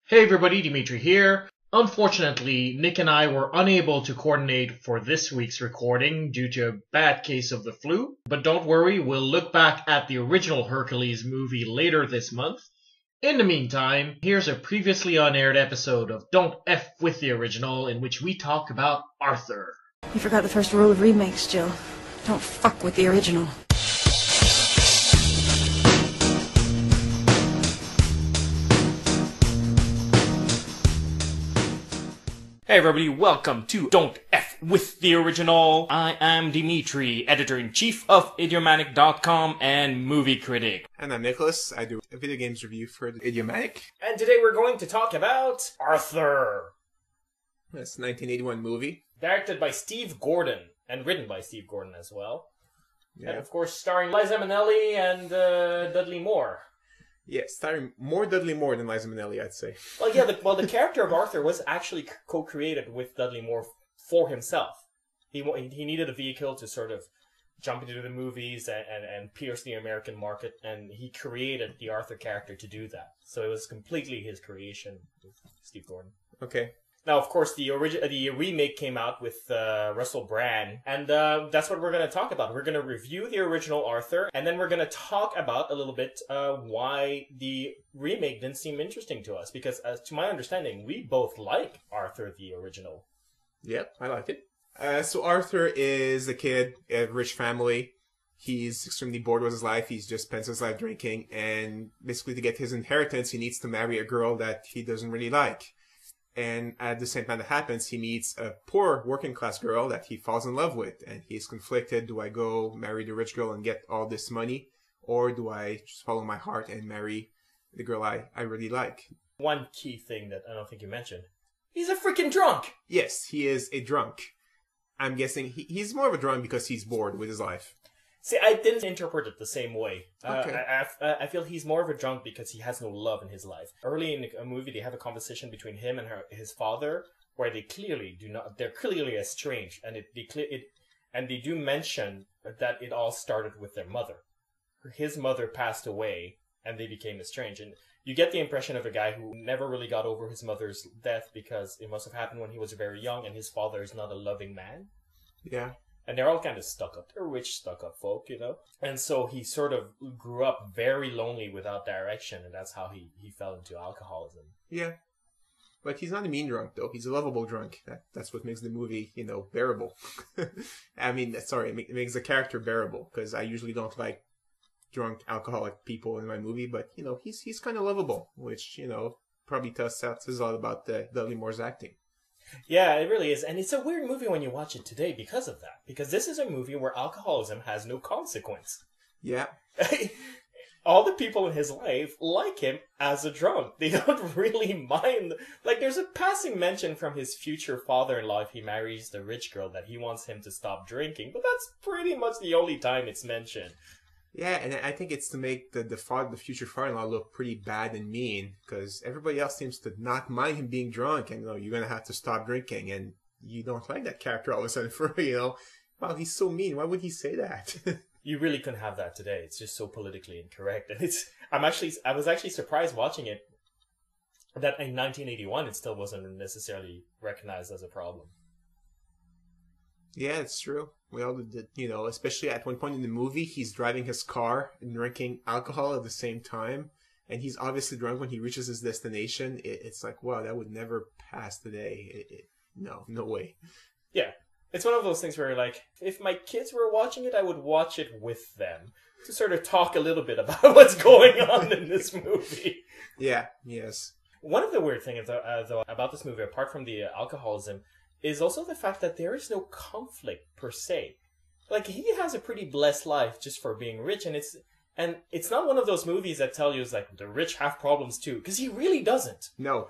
Hey everybody, Dimitri here. Unfortunately, Nick and I were unable to coordinate for this week's recording due to a bad case of the flu. But don't worry, we'll look back at the original Hercules movie later this month. In the meantime, here's a previously unaired episode of Don't F with the Original in which we talk about Arthur. You forgot the first rule of remakes, Jill. Don't fuck with the original. Hey everybody, welcome to Don't F with the Original. I am Dimitri, editor-in-chief of Idiomatic.com and movie critic. And I'm Nicholas. I do a video games review for Idiomatic. And today we're going to talk about Arthur. That's a 1981 movie. Directed by Steve Gordon, and written by Steve Gordon as well. Yeah. And of course starring Liza Minnelli and Dudley Moore. Yeah, starring more Dudley Moore than Liza Minnelli, I'd say. Well, yeah, the character of Arthur was actually co-created with Dudley Moore for himself. He needed a vehicle to sort of jump into the movies and pierce the American market, and he created the Arthur character to do that. So it was completely his creation, Steve Gordon. Okay. Now, of course, the remake came out with Russell Brand, and that's what we're going to talk about. We're going to review the original Arthur, and then we're going to talk about a little bit why the remake didn't seem interesting to us, because to my understanding, we both like Arthur the original. Yep, I like it. So Arthur is a kid, a rich family. He's extremely bored with his life. He's just spends his life drinking, and basically to get his inheritance, he needs to marry a girl that he doesn't really like. And at the same time that happens, he meets a poor working class girl that he falls in love with. And he's conflicted. Do I go marry the rich girl and get all this money? Or do I just follow my heart and marry the girl I really like? One key thing that I don't think you mentioned. He's a freaking drunk! Yes, he is a drunk. I'm guessing he's more of a drunk because he's bored with his life. See, I didn't interpret it the same way. Okay. I feel he's more of a drunk because he has no love in his life. Early in a movie, they have a conversation between him and his father, where they're clearly estranged, and they do mention that it all started with their mother. His mother passed away, and they became estranged. And you get the impression of a guy who never really got over his mother's death because it must have happened when he was very young, and his father is not a loving man. Yeah. And they're all kind of stuck up. They're rich, stuck up folk, you know? And so he sort of grew up very lonely without direction, and that's how he fell into alcoholism. Yeah. But he's not a mean drunk, though. He's a lovable drunk. That's what makes the movie, bearable. I mean, sorry, it makes the character bearable, because I usually don't like drunk alcoholic people in my movie, but, he's kind of lovable, which, probably says a lot about Dudley Moore's acting. Yeah, it really is. And it's a weird movie when you watch it today because of that. Because this is a movie where alcoholism has no consequence. Yeah. All the people in his life like him as a drunk. They don't really mind. Like, there's a passing mention from his future father-in-law if he marries the rich girl that he wants him to stop drinking. But that's pretty much the only time it's mentioned. Yeah, and I think it's to make the future father-in-law look pretty bad and mean, because everybody else seems to not mind him being drunk, and you're gonna have to stop drinking, and you don't like that character all of a sudden for wow, he's so mean. Why would he say that? You really couldn't have that today. It's just so politically incorrect, and I was actually surprised watching it that in 1981 it still wasn't necessarily recognized as a problem. Yeah, it's true. We all did, especially at one point in the movie, he's driving his car and drinking alcohol at the same time. And he's obviously drunk when he reaches his destination. It's like, wow, that would never pass today. No way. Yeah. It's one of those things where, like, if my kids were watching it, I would watch it with them to sort of talk a little bit about what's going on in this movie. Yeah, yes. One of the weird things, though, about this movie, apart from the alcoholism, is also the fact that there is no conflict per se. Like, he has a pretty blessed life just for being rich, and it's not one of those movies that tell you it's like the rich have problems too, because he really doesn't. No,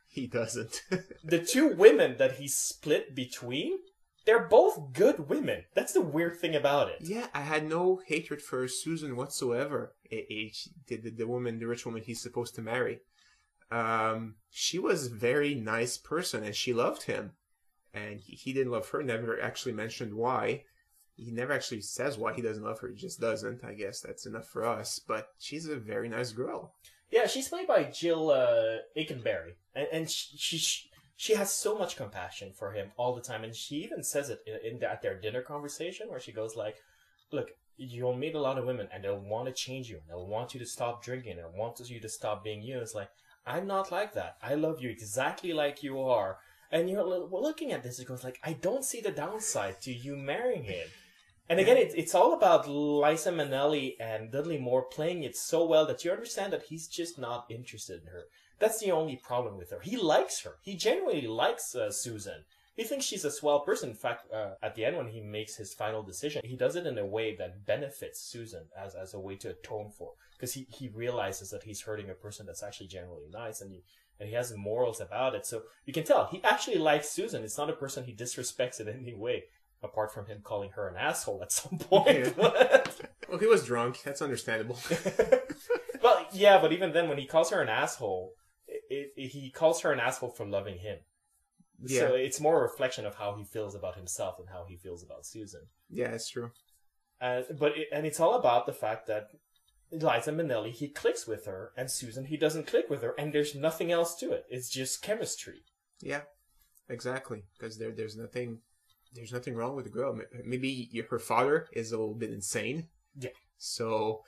he doesn't. The two women that he split between, they're both good women. That's the weird thing about it. Yeah, I had no hatred for Susan whatsoever. The woman, the rich woman he's supposed to marry. She was a very nice person, and she loved him. And he didn't love her, never actually mentioned why. He never actually says why he doesn't love her. He just doesn't. I guess that's enough for us. But she's a very nice girl. Yeah, she's played by Jill Aikenberry, and she has so much compassion for him all the time, and she even says it at their dinner conversation where she goes like, "Look, you'll meet a lot of women, and they'll want to change you, and they'll want you to stop drinking, and want you to stop being you." It's like, I'm not like that. I love you exactly like you are. And you're looking at this, it goes like, I don't see the downside to you marrying him. And again, it's all about Liza Minnelli and Dudley Moore playing it so well that you understand that he's just not interested in her. That's the only problem with her. He likes her. He genuinely likes Susan. He thinks she's a swell person. In fact, at the end when he makes his final decision, he does it in a way that benefits Susan as a way to atone for. Because he realizes that he's hurting a person that's actually generally nice, and he has morals about it. So you can tell he actually likes Susan. It's not a person he disrespects in any way, apart from him calling her an asshole at some point. Yeah. Well, he was drunk. That's understandable. Well, yeah, but even then, when he calls her an asshole, he calls her an asshole for loving him. Yeah. So it's more a reflection of how he feels about himself and how he feels about Susan. Yeah, that's true. But it's all about the fact that Liza Minnelli, he clicks with her, and Susan, he doesn't click with her, and there's nothing else to it. It's just chemistry. Yeah, exactly. Because there's nothing wrong with the girl. Maybe her father is a little bit insane. Yeah. So,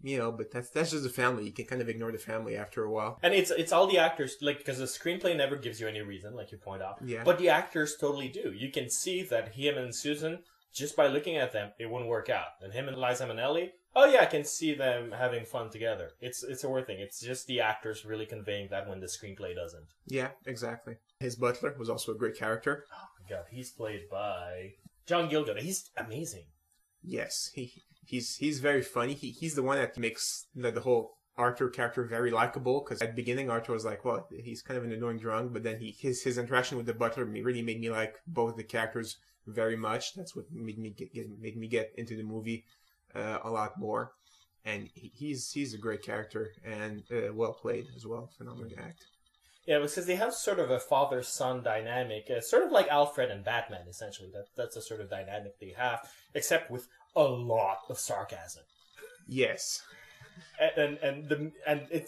but that's just the family. You can kind of ignore the family after a while. And it's all the actors, like, because the screenplay never gives you any reason, like you point out. Yeah. But the actors totally do. You can see that him and Susan, just by looking at them, it wouldn't work out. And him and Liza Minnelli, oh yeah, I can see them having fun together. It's a weird thing. It's just the actors really conveying that when the screenplay doesn't. Yeah, exactly. His butler was also a great character. Oh my god, he's played by John Gielgud. He's amazing. Yes, he's very funny. He's the one that makes the whole Arthur character very likable, because at the beginning Arthur was like, well, he's kind of an annoying drunk, but then his interaction with the butler really made me like both the characters very much. That's what made me get into the movie a lot more. And he's a great character and well played as well. Phenomenal act. Yeah, because they have sort of a father-son dynamic, sort of like Alfred and Batman, essentially. That's a sort of dynamic they have, except with a lot of sarcasm. Yes.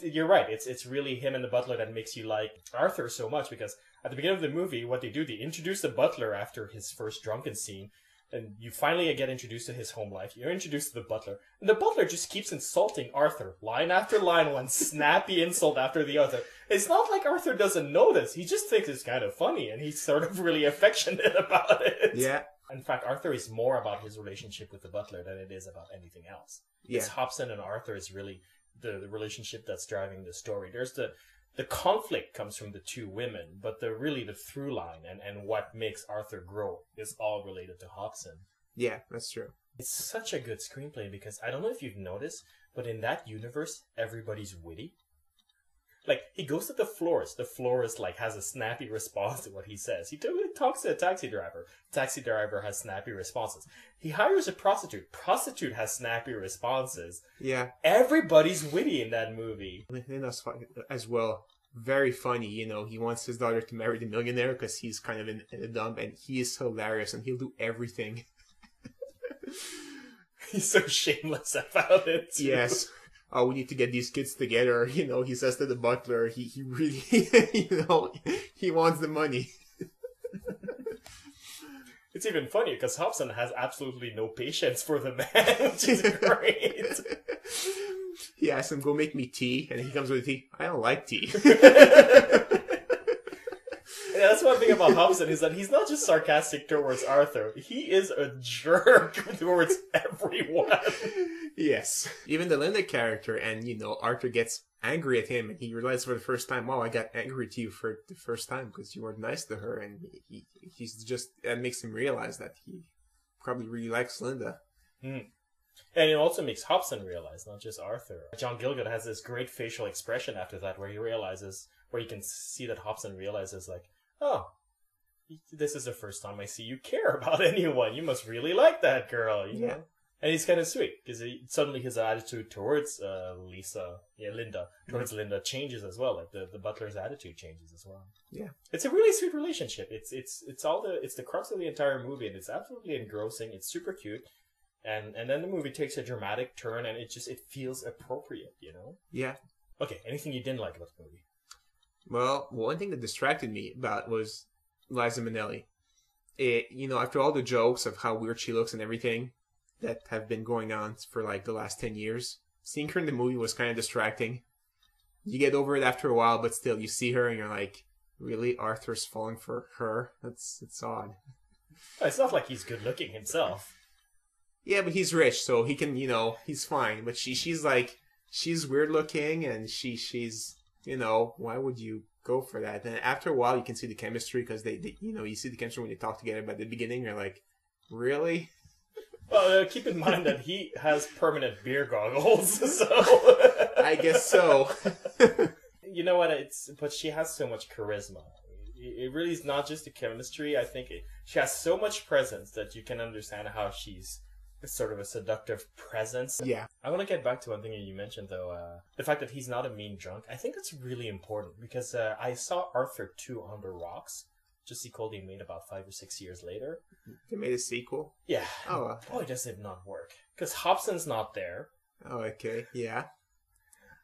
You're right. It's really him and the butler that makes you like Arthur so much, because at the beginning of the movie, what they do, they introduce the butler after his first drunken scene, and you finally get introduced to his home life. You're introduced to the butler, and the butler just keeps insulting Arthur, line after line, one snappy insult after the other. It's not like Arthur doesn't know this. He just thinks it's kind of funny, and he's sort of really affectionate about it. Yeah. In fact, Arthur is more about his relationship with the butler than it is about anything else. Yeah. It's Hobson and Arthur is really the relationship that's driving the story. There's the conflict comes from the two women, but the through line and what makes Arthur grow is all related to Hobson. Yeah, that's true. It's such a good screenplay because I don't know if you've noticed, but in that universe, everybody's witty. Like, he goes to the florist. The florist, like, has a snappy response to what he says. He talks to a taxi driver. Taxi driver has snappy responses. He hires a prostitute. Prostitute has snappy responses. Yeah. Everybody's witty in that movie. And that's fun as well. Very funny, he wants his daughter to marry the millionaire because he's kind of in a dump, and he is hilarious, and he'll do everything. He's so shameless about it, too. Yes. Oh, we need to get these kids together. He says to the butler, he really, he wants the money. It's even funny because Hobson has absolutely no patience for the man, which is great. He asks him, go make me tea, and he comes with tea. I don't like tea. Yeah, that's one thing about Hobson is that he's not just sarcastic towards Arthur. He is a jerk towards everyone. Yes. Even the Linda character, and, Arthur gets angry at him, and he realizes for the first time, wow, I got angry to you for the first time because you weren't nice to her, and that makes him realize that he probably really likes Linda. Mm. And it also makes Hobson realize, not just Arthur. John Gielgud has this great facial expression after that where you can see that Hobson realizes, like, oh, this is the first time I see you care about anyone. You must really like that girl, you know? And he's kind of sweet, because suddenly his attitude towards Linda changes as well. Like the butler's attitude changes as well. Yeah. It's a really sweet relationship. It's the crux of the entire movie, and it's absolutely engrossing. It's super cute. And then the movie takes a dramatic turn, and it feels appropriate, Yeah. Okay, anything you didn't like about the movie? Well, one thing that distracted me about was Liza Minnelli. After all the jokes of how weird she looks and everything that have been going on for like the last 10 years, seeing her in the movie was kind of distracting. You get over it after a while, but still, you see her and you're like, really? Arthur's falling for her? It's odd. It's not like he's good looking himself. Yeah, but he's rich, so he can, he's fine. But she's like, she's weird looking, and she's, why would you go for that? And after a while, you can see the chemistry because they you see the chemistry when they talk together. But at the beginning, you're like, really? Well, keep in mind that he has permanent beer goggles, so I guess so. You know what? But she has so much charisma. It really is not just the chemistry. I think she has so much presence that you can understand how she's sort of a seductive presence. Yeah. I want to get back to one thing that you mentioned, though. The fact that he's not a mean drunk. I think that's really important because I saw Arthur 2 on the Rocks, just a sequel they made about 5 or 6 years later. They made a sequel? Yeah. Oh. Boy, does it not work. Because Hobson's not there. Oh, okay. Yeah.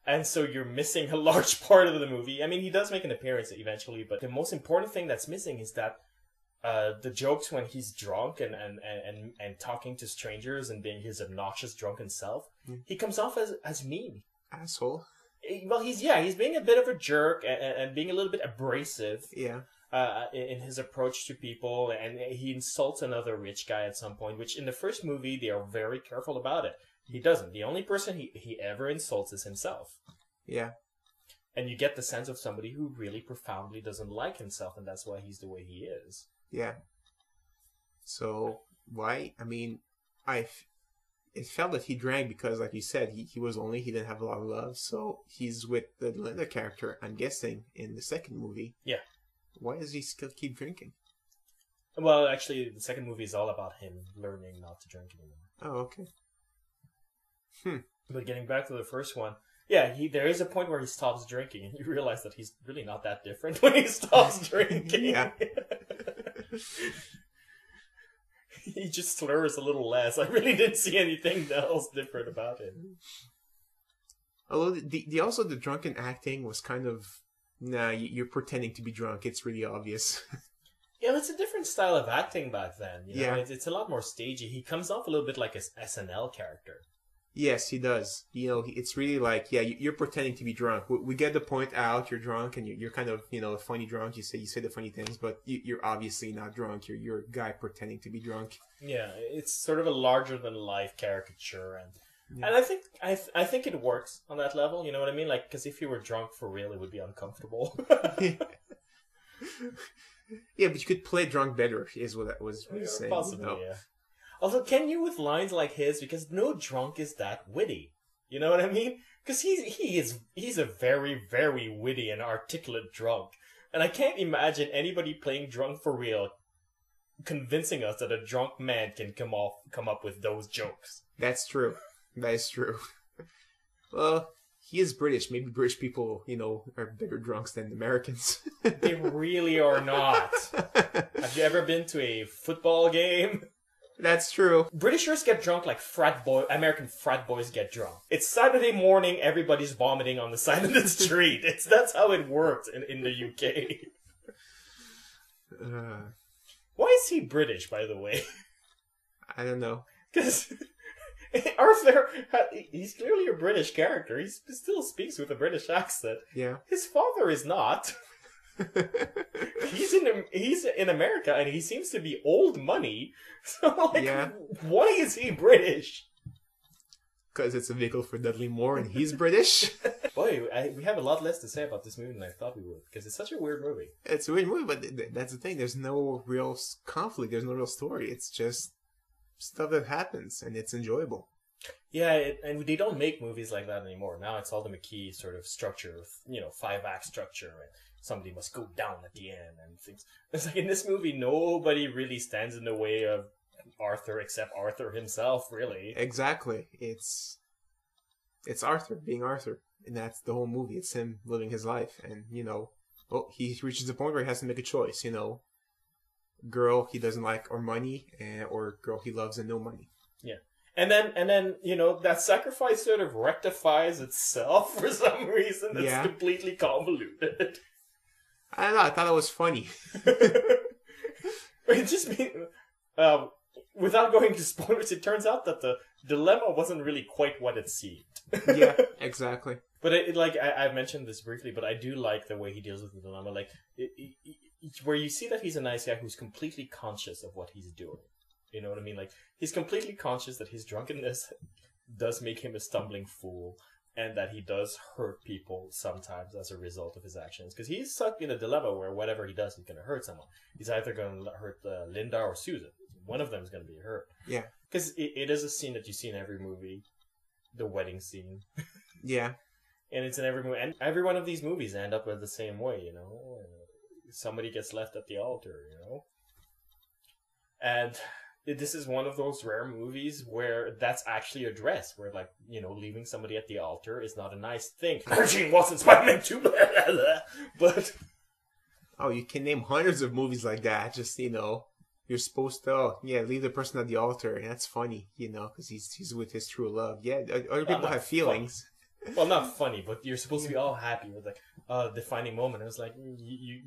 And so you're missing a large part of the movie. I mean, he does make an appearance eventually, but the most important thing that's missing is that the jokes when he's drunk and talking to strangers and being his obnoxious drunken self, he comes off as mean. Asshole. Well, he's being a bit of a jerk and being a little bit abrasive. Yeah. In his approach to people, and he insults another rich guy at some point, which in the first movie they are very careful about it. He doesn't. The only person he ever insults is himself. Yeah. And you get the sense of somebody who really profoundly doesn't like himself, and that's why he's the way he is. Yeah. So, why? I mean, it felt that he drank because, like you said, he didn't have a lot of love, so he's with the Linda character, I'm guessing, in the second movie. Yeah. Why does he still keep drinking? Well, actually, the second movie is all about him learning not to drink anymore. Oh, okay. But getting back to the first one, yeah, there is a point where he stops drinking, and you realize that he's really not that different when he stops drinking. Yeah. He just slurs a little less. I really didn't see anything else different about him. Although the drunken acting was kind of, nah, you're pretending to be drunk. It's really obvious. Yeah, it's a different style of acting back then. Yeah. It's a lot more stagey. He comes off a little bit like an SNL character. Yes, he does. It's really like, yeah, you're pretending to be drunk. We get the point out, you're drunk, and you're kind of, a funny drunk. You say the funny things, but you're obviously not drunk. You're a guy pretending to be drunk. Yeah, it's sort of a larger than life caricature, and I think it works on that level. You know what I mean? Like, because if you were drunk for real, it would be uncomfortable. Yeah, but you could play drunk better, is what I was saying. Possibly, yeah. Although, can you with lines like his? Because no drunk is that witty. You know what I mean? Because he's a very, very witty and articulate drunk. And I can't imagine anybody playing drunk for real convincing us that a drunk man can come up with those jokes. That's true. That is true. Well, he is British. Maybe British people, are better drunks than Americans. They really are not. Have you ever been to a football game? That's true. Britishers get drunk like American frat boys get drunk. It's Saturday morning, everybody's vomiting on the side of the street. That's how it worked in the UK. Why is he British, by the way? I don't know. Because Arthur, he's clearly a British character. He still speaks with a British accent. Yeah. His father is not. He's in America, and he seems to be old money. So, yeah. Why is he British? Because it's a vehicle for Dudley Moore, and he's British. Boy, we have a lot less to say about this movie than I thought we would, because it's such a weird movie. It's a weird movie, but that's the thing. There's no real conflict. There's no real story. It's just stuff that happens, and it's enjoyable. Yeah, and they don't make movies like that anymore. Now it's all the McKee sort of structure, 5-act structure, and somebody must go down at the end and things. It's like in this movie, nobody really stands in the way of Arthur except Arthur himself, really. Exactly. It's Arthur being Arthur, and that's the whole movie. It's him living his life, and he reaches the point where he has to make a choice. Girl he doesn't like or money, or girl he loves and no money. Yeah. then you know that sacrifice sort of rectifies itself for some reason. It's Yeah. completely convoluted. I don't know. I thought it was funny. It just without going to spoilers, it turns out that the dilemma wasn't really quite what it seemed. Yeah, exactly. But I mentioned this briefly, but I do like the way he deals with the dilemma. Like, where you see that he's a nice guy who's completely conscious of what he's doing. You know what I mean? Like, he's completely conscious that his drunkenness does make him a stumbling fool, and that he does hurt people sometimes as a result of his actions. Because he's stuck in a dilemma where whatever he does is going to hurt someone. He's either going to hurt Linda or Susan. One of them is going to be hurt. Yeah. Because it is a scene that you see in every movie. The wedding scene. Yeah. And it's in every movie. And every one of these movies end up in the same way, you know? Somebody gets left at the altar, you know? And this is one of those rare movies where that's actually addressed. Where, like, you know, leaving somebody at the altar is not a nice thing. Margine wasn't Spider-Man 2, but... Oh, you can name hundreds of movies like that. Just, you know, you're supposed to, leave the person at the altar. And that's funny, you know, because he's with his true love. Yeah, other people have feelings. Well, not funny, but you're supposed to be all happy with, like, defining moment. It was like,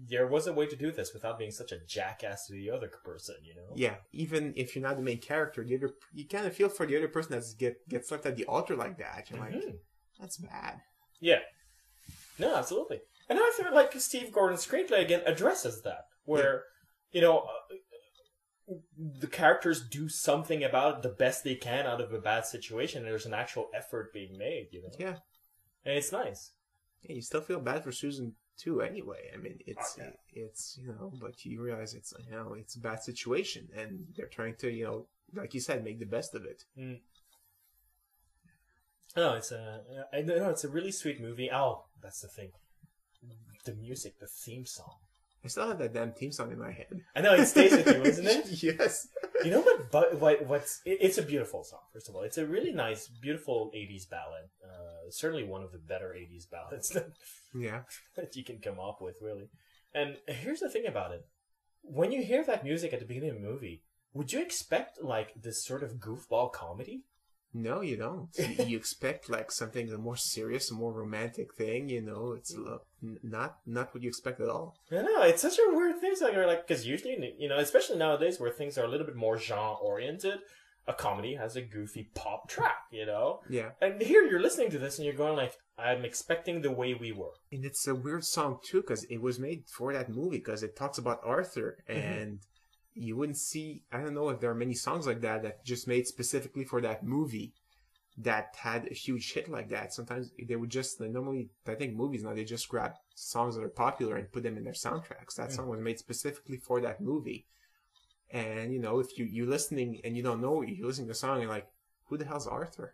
there was a way to do this without being such a jackass to the other person, you know? Yeah, even if you're not the main character, you kind of feel for the other person that gets left at the altar like that. You're like, that's bad. Yeah. No, absolutely. And I feel like Steve Gordon's screenplay, again, addresses that. Where, you know, the characters do something about it the best they can out of a bad situation, and there's an actual effort being made, you know? Yeah. And it's nice. Yeah, you still feel bad for Susan too anyway. I mean, it's, you know, but you realize it's, you know, it's a bad situation, and they're trying to, you know, like you said, make the best of it. Mm. No, it's a really sweet movie. Oh, that's the thing. The music, the theme song. I still have that damn theme song in my head. I know, it stays with you, isn't it? Yes. You know it's a beautiful song, first of all. It's a really nice, beautiful 80s ballad. Certainly one of the better 80s ballads that you can come up with, really. And here's the thing about it. When you hear that music at the beginning of the movie, would you expect, like, this sort of goofball comedy? No, you don't. You expect, like, something a more serious, a more romantic thing, you know. It's not what you expect at all. I know, it's such a weird thing. Like, because usually, you know, especially nowadays where things are a little bit more genre-oriented, a comedy has a goofy pop track, you know? Yeah. And here you're listening to this and you're going like, I'm expecting The Way We Were. And it's a weird song, too, because it was made for that movie, because it talks about Arthur, and you wouldn't see, I don't know if there are many songs like that just made specifically for that movie that had a huge hit like that. Sometimes they would just, normally, I think movies now, they just grab songs that are popular and put them in their soundtracks. That song was made specifically for that movie. And, you know, if you're listening and you don't know, you're listening to the song and you're like, who the hell's Arthur?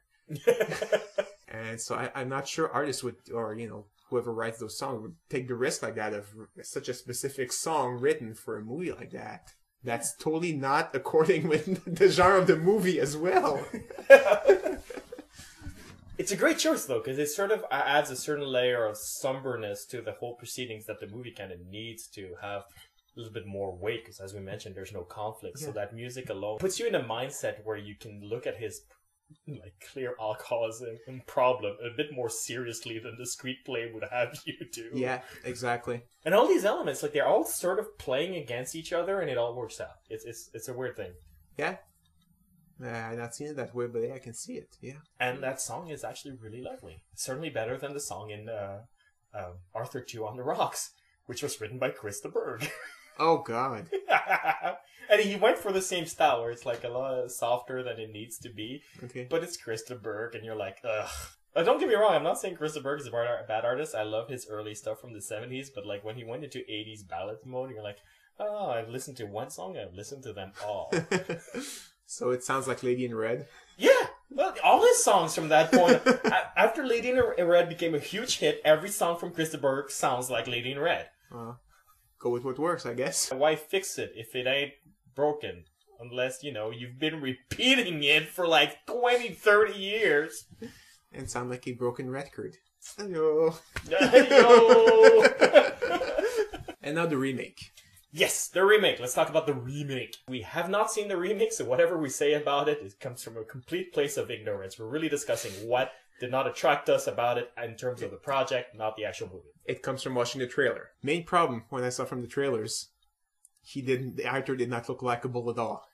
And so I'm not sure artists would, or, you know, whoever writes those songs would take the risk like that of such a specific song written for a movie like that. That's totally not according with the genre of the movie as well. It's a great choice, though, because it sort of adds a certain layer of somberness to the whole proceedings that the movie kind of needs to have a little bit more weight, because as we mentioned, there's no conflict. Yeah. So that music alone puts you in a mindset where you can look at his, like, clear alcoholism and problem a bit more seriously than the screenplay would have you do. Yeah, exactly. And all these elements, like, they're all sort of playing against each other, and it all works out. It's a weird thing. Yeah. I've not seen it that way, but yeah, I can see it. Yeah. And that song is actually really lovely. Certainly better than the song in Arthur 2 on the Rocks, which was written by Chris de Burgh. Oh, God. And he went for the same style, where it's like a lot softer than it needs to be. Okay. But it's Chris de Burgh, and you're like, ugh. Don't get me wrong, I'm not saying Chris de Burgh is a bad artist. I love his early stuff from the 70s, but like when he went into 80s ballad mode, you're like, oh, I've listened to one song, I've listened to them all. So it sounds like Lady in Red? Yeah! Well, all his songs from that point, after Lady in Red became a huge hit, every song from Chris de Burgh sounds like Lady in Red. Go with what works, I guess. Why fix it if it ain't broken? Unless, you know, you've been repeating it for like 20, 30 years. And sound like a broken record. Hello. Hello. And now the remake. Yes, the remake. Let's talk about the remake. We have not seen the remake, so whatever we say about it, it comes from a complete place of ignorance. We're really discussing what did not attract us about it in terms of the project, not the actual movie. It comes from watching the trailer. Main problem when I saw from the trailers, the actor did not look likable at all.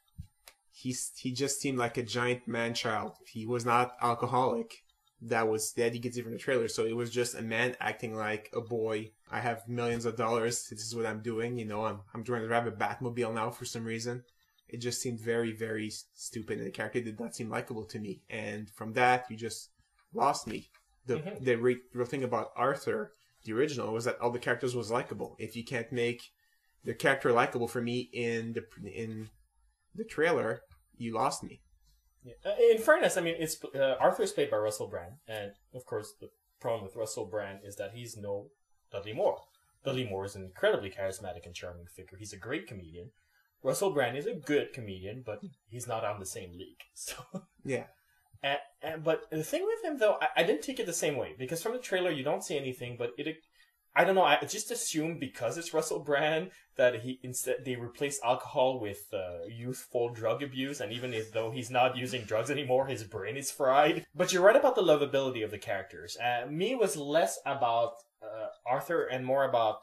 He just seemed like a giant man-child. He was not alcoholic. That you could see from the trailer. So it was just a man acting like a boy. I have millions of dollars. This is what I'm doing. You know, I'm trying to drive a Batmobile now for some reason. It just seemed very, very stupid, and the character did not seem likable to me. And from that, you just lost me. The real thing about Arthur, the original, was that all the characters was likable. If you can't make the character likable for me in the trailer, you lost me. Yeah. In fairness, I mean, it's Arthur's played by Russell Brand, and of course, the problem with Russell Brand is that he's no Dudley Moore. Dudley Moore is an incredibly charismatic and charming figure. He's a great comedian. Russell Brand is a good comedian, but he's not on the same league. So yeah. But the thing with him, though, I didn't take it the same way, because from the trailer you don't see anything, but I don't know. I just assumed because it's Russell Brand that they replaced alcohol with youthful drug abuse, and even as though he's not using drugs anymore, his brain is fried. But you're right about the lovability of the characters. Me was less about Arthur and more about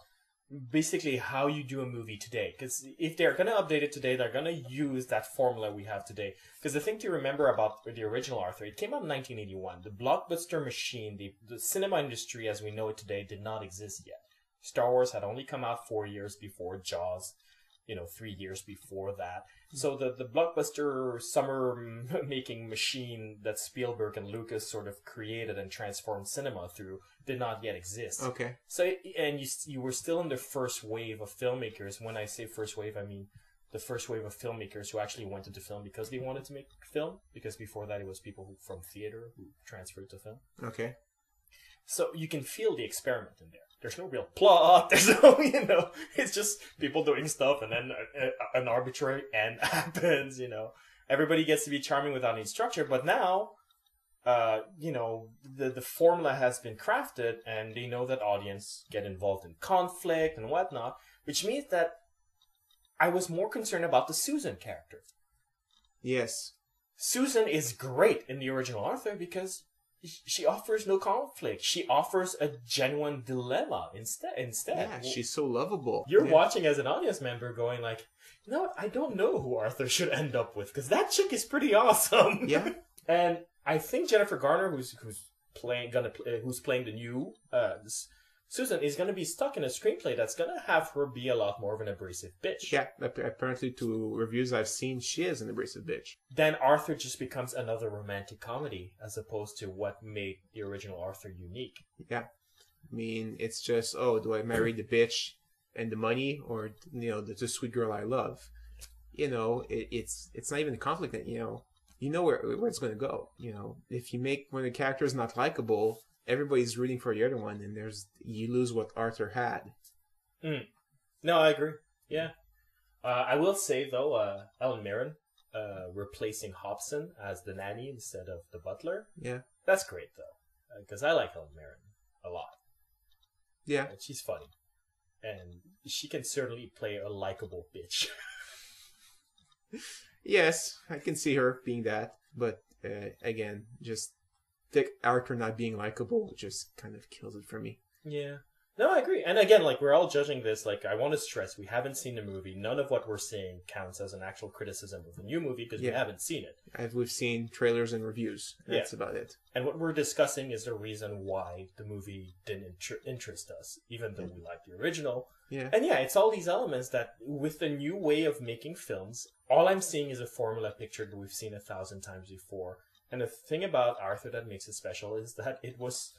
basically how you do a movie today. Because if they're going to update it today, they're going to use that formula we have today. Because the thing to remember about the original Arthur, it came out in 1981. The blockbuster machine, the cinema industry as we know it today, did not exist yet. Star Wars had only come out 4 years before Jaws, 3 years before that. So the blockbuster summer-making machine that Spielberg and Lucas sort of created and transformed cinema through did not yet exist. Okay. So, and you were still in the first wave of filmmakers. When I say first wave, I mean the first wave of filmmakers who actually went into film because they wanted to make film. Because before that, it was people from theater who transferred to film. Okay. So you can feel the experiment in there. There's no real plot. There's no, it's just people doing stuff, and then an arbitrary end happens. Everybody gets to be charming without any structure. But now, the formula has been crafted, and they know that audience get involved in conflict and whatnot, which means that I was more concerned about the Susan character. Yes. Susan is great in the original Arthur because she offers no conflict. She offers a genuine dilemma instead. Yeah, she's so lovable. You're watching as an audience member going like, I don't know who Arthur should end up with because that chick is pretty awesome. Yeah. And I think Jennifer Garner, who's playing the new Susan, is gonna be stuck in a screenplay that's gonna have her be a lot more of an abrasive bitch. Yeah, apparently to reviews I've seen, she is an abrasive bitch. Then Arthur just becomes another romantic comedy as opposed to what made the original Arthur unique. Yeah. I mean, it's just, do I marry the bitch and the money or, the sweet girl I love? It's not even a conflict that, where it's going to go. If you make one of the characters not likable, everybody's rooting for the other one, and you lose what Arthur had. No, I agree. Yeah. I will say, though, Helen Mirren replacing Hobson as the nanny instead of the butler. Yeah. That's great, though, because I like Helen Mirren a lot. Yeah. And she's funny. And she can certainly play a likable bitch. Yes, I can see her being that, but again, just Arthur not being likable just kind of kills it for me. Yeah. No, I agree. And again, we're all judging this. I want to stress, we haven't seen the movie. None of what we're saying counts as an actual criticism of the new movie because we haven't seen it. We've seen trailers and reviews. That's about it. And what we're discussing is the reason why the movie didn't interest us, even though we like the original. Yeah. And it's all these elements that, with the new way of making films, all I'm seeing is a formula picture that we've seen 1,000 times before. And the thing about Arthur that makes it special is that it was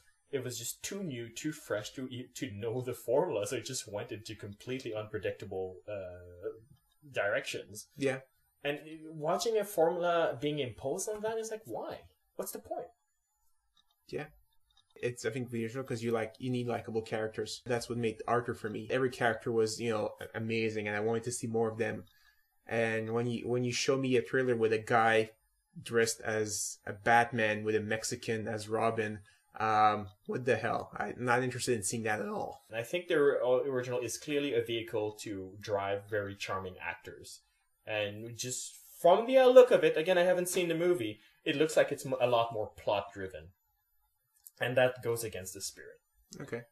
just too new, too fresh to know the formula, so it just went into completely unpredictable directions. Yeah. And watching a formula being imposed on that is why? What's the point? Yeah. It's, I think, visual because you need likable characters. That's what made Arthur for me. Every character was, amazing, and I wanted to see more of them. And when you show me a trailer with a guy dressed as a Batman with a Mexican as Robin, What the hell? I'm not interested in seeing that at all. And I think the original is clearly a vehicle to drive very charming actors. And just from the look of it, again, I haven't seen the movie, it looks like it's a lot more plot-driven. And that goes against the spirit. Okay.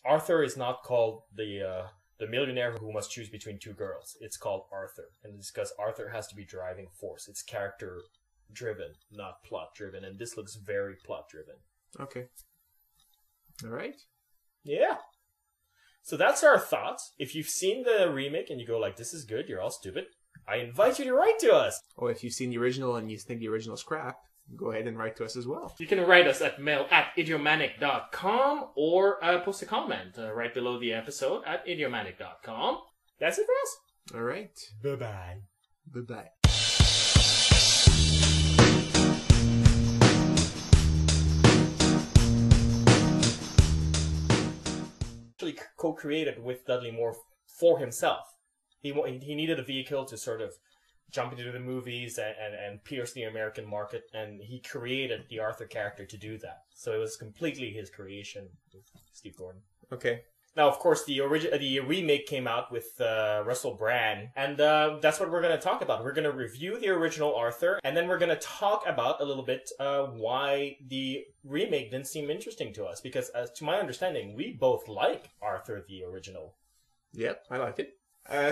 Arthur is not called the millionaire who must choose between two girls. It's called Arthur. And it's because Arthur has to be driving force. It's character-driven, not plot-driven. And this looks very plot-driven. Okay. All right. Yeah. So that's our thoughts. If you've seen the remake and you go like, this is good, you're all stupid, I invite you to write to us. Or if you've seen the original and you think the original's crap, go ahead and write to us as well. You can write us at mail@idiomanic.com or post a comment right below the episode at idiomanic.com. That's it for us. All right. Bye-bye. Bye-bye. Actually co-created with Dudley Moore for himself. He needed a vehicle to sort of jump into the movies and pierce the American market, and he created the Arthur character to do that. So it was completely his creation with Steve Gordon. Okay. Now, of course, the remake came out with Russell Brand, and that's what we're going to talk about. We're going to review the original Arthur, and then we're going to talk about a little bit why the remake didn't seem interesting to us, because to my understanding, we both like Arthur the original. Yep, I like it.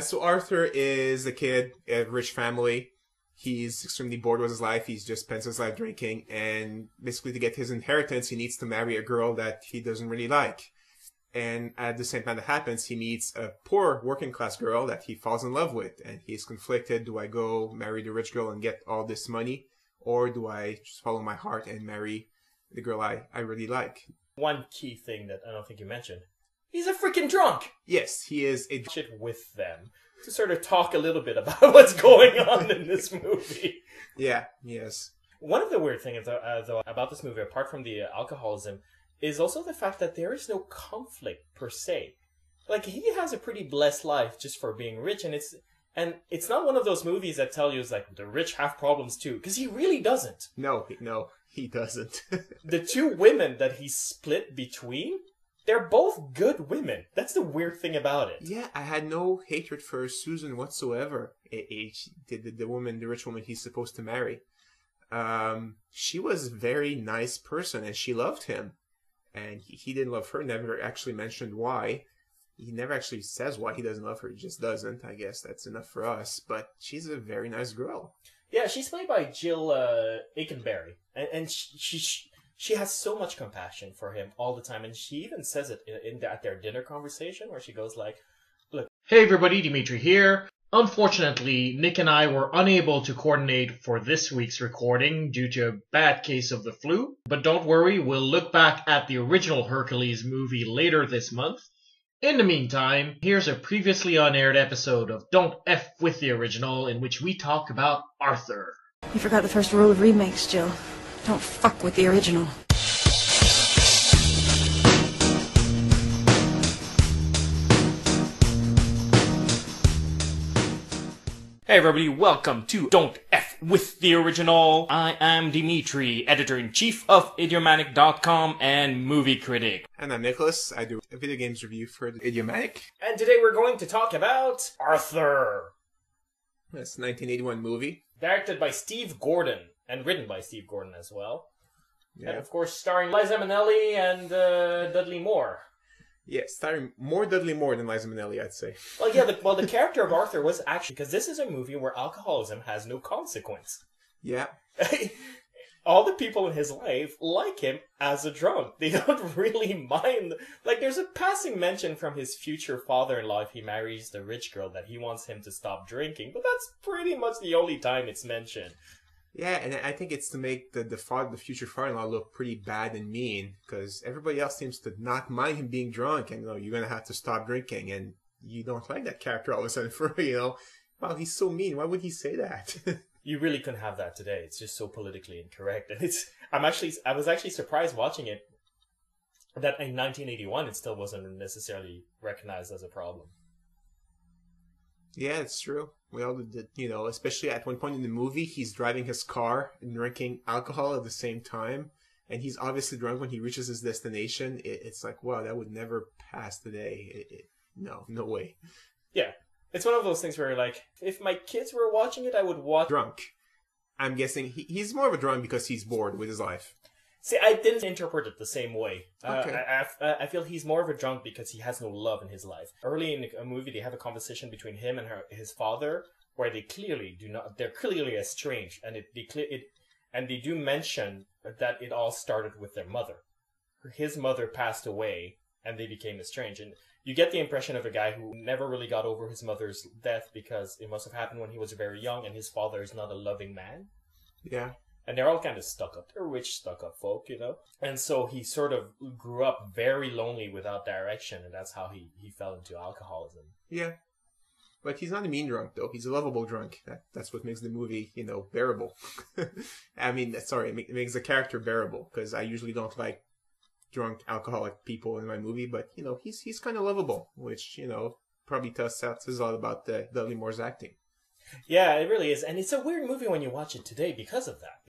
So Arthur is a kid, a rich family. He's extremely bored with his life. He's just spends his life drinking, and basically to get his inheritance, he needs to marry a girl that he doesn't really like. And at the same time that happens, he meets a poor working class girl that he falls in love with, and he's conflicted. Do I go marry the rich girl and get all this money, or do I just follow my heart and marry the girl I really like? One key thing that I don't think you mentioned. He's a freaking drunk! Yes, he is a... Shit with them to sort of talk a little bit about what's going on in this movie. Yeah, yes. One of the weird things, though, about this movie, apart from the alcoholism, is also the fact that there is no conflict per se. Like, he has a pretty blessed life just for being rich, and it's not one of those movies that tell you, it's like, the rich have problems too, because he really doesn't. No, he doesn't. The two women that he's split between, they're both good women. That's the weird thing about it. Yeah, I had no hatred for Susan whatsoever. The rich woman he's supposed to marry. She was a very nice person, and she loved him. And he didn't love her, never actually mentioned why. He never actually says why he doesn't love her, he just doesn't. I guess that's enough for us. But she's a very nice girl. Yeah, she's played by Jill Eikenberry. And she has so much compassion for him all the time. And she even says it at their dinner conversation where she goes like, look. Hey everybody, Dimitri here. Unfortunately, Nick and I were unable to coordinate for this week's recording due to a bad case of the flu. But don't worry, we'll look back at the original Hercules movie later this month. In the meantime, here's a previously unaired episode of Don't F With the Original, in which we talk about Arthur. You forgot the first rule of remakes, Jill. Don't fuck with the original. Hey everybody, welcome to Don't F With the Original. I am Dimitri, editor-in-chief of Idiomanic.com and movie critic. And I'm Nicholas. I do a video games review for Idiomatic. And today we're going to talk about Arthur. That's a 1981 movie. Directed by Steve Gordon, and written by Steve Gordon as well. Yeah. And of course starring Liza Minnelli and Dudley Moore. Yeah, starring more Dudley Moore than Liza Minnelli, I'd say. Well, yeah, the character of Arthur was actually... Because this is a movie where alcoholism has no consequence. Yeah. All the people in his life like him as a drunk. They don't really mind. Like, there's a passing mention from his future father-in-law if he marries the rich girl that he wants him to stop drinking. But that's pretty much the only time it's mentioned. Yeah, and I think it's to make the future father-in-law look pretty bad and mean, because everybody else seems to not mind him being drunk, and you're going to have to stop drinking, and you don't like that character all of a sudden for, wow, he's so mean, why would he say that? You really couldn't have that today. It's just so politically incorrect. And I was actually surprised watching it that in 1981 it still wasn't necessarily recognized as a problem. Yeah, it's true. We all did, especially at one point in the movie, he's driving his car and drinking alcohol at the same time. and he's obviously drunk when he reaches his destination, it's like, wow, that would never pass today. No way. Yeah. It's one of those things where, like, if my kids were watching it, I would watch... Drunk. I'm guessing he's more of a drunk because he's bored with his life. See, I didn't interpret it the same way. Okay. I feel he's more of a drunk because he has no love in his life. Early in a movie, they have a conversation between him and his father where they're clearly estranged, and they do mention that it all started with their mother. His mother passed away, and they became estranged. And you get the impression of a guy who never really got over his mother's death because it must have happened when he was very young, and his father is not a loving man. Yeah. And they're all kind of stuck up. They're rich, stuck up folk, you know? And so he sort of grew up very lonely without direction, and that's how he fell into alcoholism. Yeah. But he's not a mean drunk, though. He's a lovable drunk. That's what makes the movie, bearable. I mean, sorry, it makes the character bearable, because I usually don't like drunk alcoholic people in my movie, but, he's kind of lovable, which, probably says a lot about Dudley Moore's acting. Yeah, it really is. And it's a weird movie when you watch it today because of that.